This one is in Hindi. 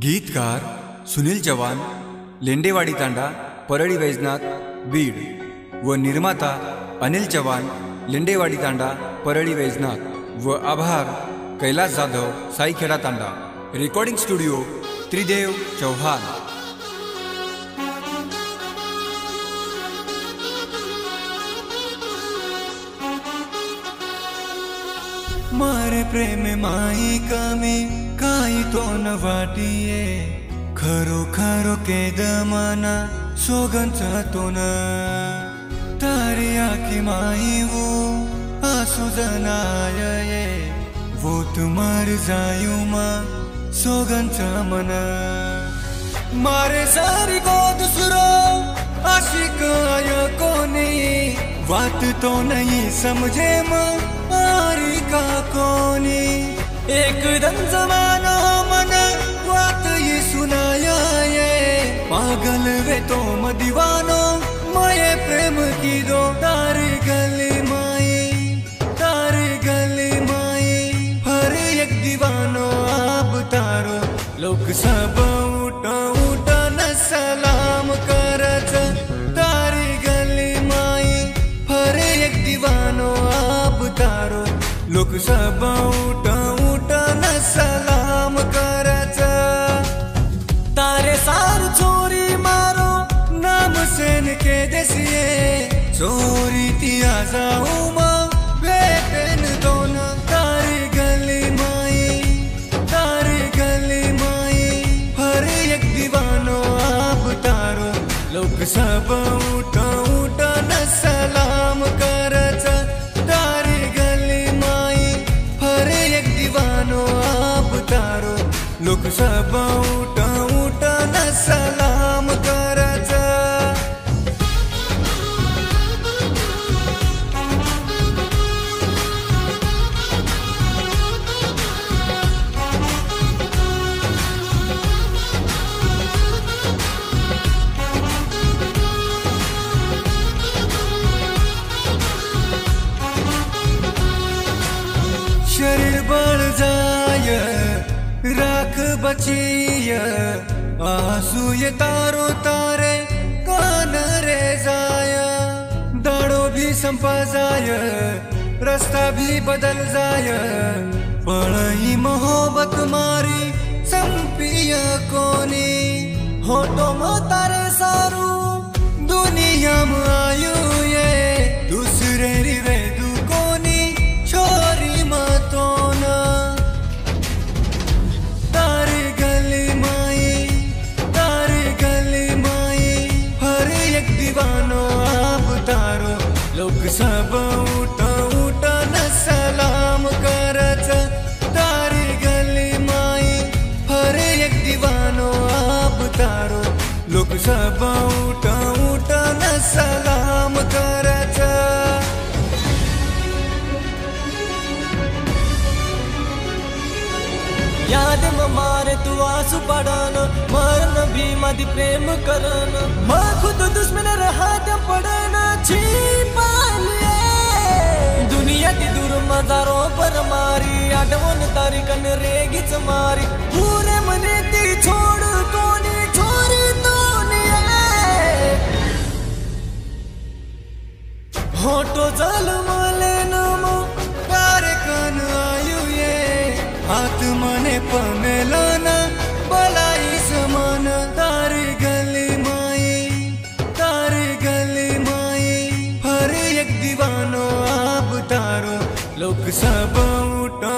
गीतकार सुनील चव्हाण, लेंडेवाडी तांडा, परळी वैजनाथ, बीड व निर्माता अनिल चव्हाण, लेंडेवाडी तांडा, परळी वैजनाथ व आभार कैलास जाधव, साईखेडा तांडा। रिकॉर्डिंग स्टुडिओ त्रिदेव चौहान। मारे प्रेम माई कमी काही तो न वाटिये, खरो खरो के दमाना सोगंचा तो न तारी आखी माई वो आसू जनाये, वो तुम्हार जायू मा सोगंचा मन मारे सारी को दूसरो आशिक आय कोनी, बात तो नहीं समझे मारी का कोनी, एकदम जमानो मन बात ये सुनाया ये, पागल वे तो मदीवानो माये प्रेम की दो तारी गली माई, तारी गली माई, हर एक दीवानो आप तारो, लोग सब उठा उठा न सलाम करत तारी गली माई, हर एक दीवानो आप तारो, लोग सब उठा उठा न सलाम करत तारे सार चोरी मारो नाम सेन के देसिए, चोरी तिया जाऊ मा बेपेन दोन तारी गली माई, तारी गली माई, हर एक दीवानो आप तारो, लोग सब उठा उठा न सलाम करत तारी गली माई, हर एक दीवानो आप तारो, लोग सब उठा उठा न सलाम करत। शरीर बढ़ जाय राख बचिय, आंसू ये तारो तारे कान रे जाय, दाड़ो भी संपा जाय, रास्ता भी बदल जाय, पढ़ई मोहब्बत मारी संपिय कोनी, होटो में तारे सारू दुनिया में आयु ये, दूसरे रिवे दू कोनी छोरी मतो न तारी गली माई, तारी गली माई, हर एक दीवानो आप तारो, लोग सब उठा उठा न सलाम करत तारी गली माई, हर एक दीवानो आप तारो, लोग सब उठा उठा न सलाम करत। याद में मारे तू आंसू पड़ाना, मरन भी मद प्रेम करना, मैं खुद दुश्मन रहा जब पड़ना छिपा लिए, दुनिया की दूर मजारों पर मारी, आठवन तारी कन रेगिच मारी, पूरे मने ती छोड़ कोनी छोरी दुनिया, होटो जल मले नमो तारे कन आयु ये, हाथ मने पमेलाना बलाई समान तारी गली माई, तारी गली माई, हर एक दीवानो आप तारो, लोग सब उठा